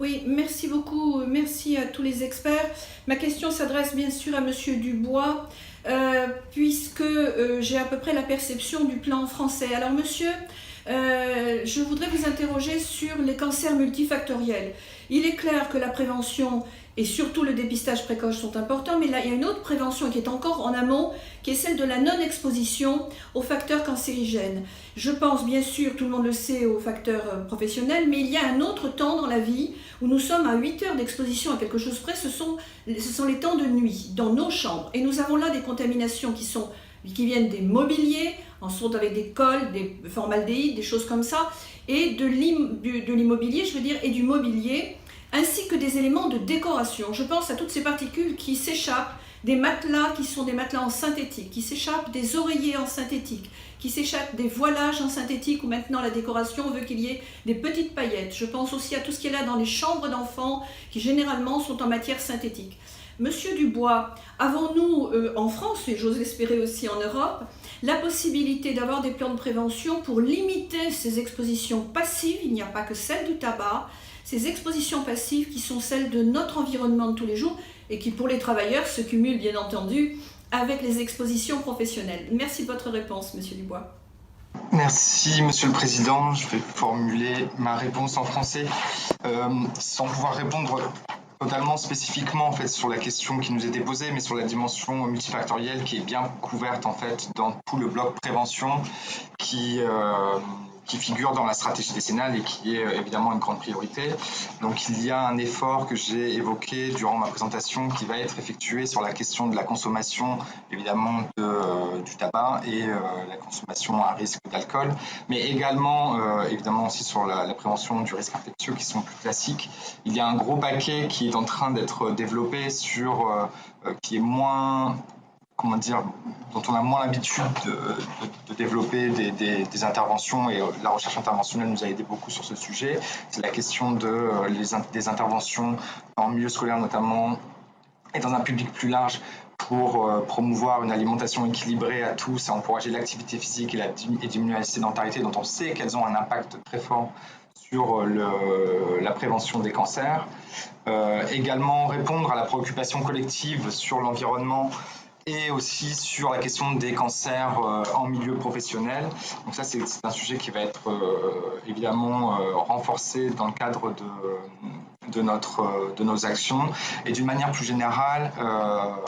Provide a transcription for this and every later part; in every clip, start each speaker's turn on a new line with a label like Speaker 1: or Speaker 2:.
Speaker 1: Oui, merci beaucoup. Merci à tous les experts. Ma question s'adresse bien sûr à Monsieur Dubois, puisque j'ai à peu près la perception du plan français. Alors monsieur, je voudrais vous interroger sur les cancers multifactoriels. Il est clair que la prévention et surtout le dépistage précoce sont importants, mais là il y a une autre prévention qui est encore en amont, qui est celle de la non-exposition aux facteurs cancérigènes. Je pense bien sûr, tout le monde le sait, aux facteurs professionnels, mais il y a un autre temps dans la vie où nous sommes à 8 heures d'exposition à quelque chose près, ce sont les temps de nuit, dans nos chambres. Et nous avons là des contaminations qui viennent des mobiliers, en sorte avec des cols, des formaldéhydes, des choses comme ça, et de l'immobilier, je veux dire, et du mobilier, ainsi que des éléments de décoration. Je pense à toutes ces particules qui s'échappent des matelas qui sont des matelas en synthétique, qui s'échappent des oreillers en synthétique, qui s'échappent des voilages en synthétique, où maintenant la décoration veut qu'il y ait des petites paillettes. Je pense aussi à tout ce qui est là dans les chambres d'enfants, qui généralement sont en matière synthétique. Monsieur Dubois, avons-nous en France, et j'ose espérer aussi en Europe, la possibilité d'avoir des plans de prévention pour limiter ces expositions passives, il n'y a pas que celle du tabac, ces expositions passives qui sont celles de notre environnement de tous les jours et qui pour les travailleurs se cumulent bien entendu avec les expositions professionnelles. Merci de votre réponse, Monsieur Dubois.
Speaker 2: Merci, Monsieur le Président. Je vais formuler ma réponse en français sans pouvoir répondre totalement spécifiquement en fait sur la question qui nous était posée, mais sur la dimension multifactorielle qui est bien couverte en fait dans tout le bloc prévention qui figure dans la stratégie décennale et qui est évidemment une grande priorité. Donc il y a un effort que j'ai évoqué durant ma présentation qui va être effectué sur la question de la consommation évidemment du tabac et la consommation à risque d'alcool, mais également évidemment aussi sur la prévention du risque infectieux qui sont plus classiques. Il y a un gros paquet qui est en train d'être développé qui est moins, comment dire, dont on a moins l'habitude de développer des interventions, et la recherche interventionnelle nous a aidé beaucoup sur ce sujet. C'est la question des interventions en milieu scolaire notamment et dans un public plus large pour promouvoir une alimentation équilibrée à tous et encourager l'activité physique et diminuer la sédentarité dont on sait qu'elles ont un impact très fort sur la prévention des cancers. Également répondre à la préoccupation collective sur l'environnement et aussi sur la question des cancers en milieu professionnel. Donc ça, c'est un sujet qui va être évidemment renforcé dans le cadre de nos actions. Et d'une manière plus générale,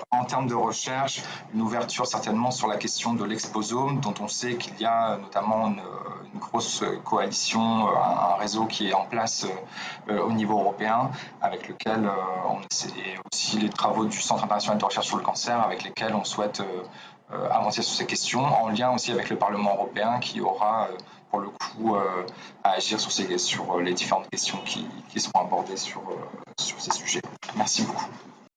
Speaker 2: en termes de recherche, une ouverture certainement sur la question de l'exposome, dont on sait qu'il y a notamment une grosse coalition, un réseau qui est en place au niveau européen, avec lequel on essaie, et aussi les travaux du Centre international de recherche sur le cancer, avec lesquels on souhaite avancer sur ces questions, en lien aussi avec le Parlement européen qui aura pour le coup à agir sur les différentes questions qui seront abordées sur ces sujets. Merci beaucoup.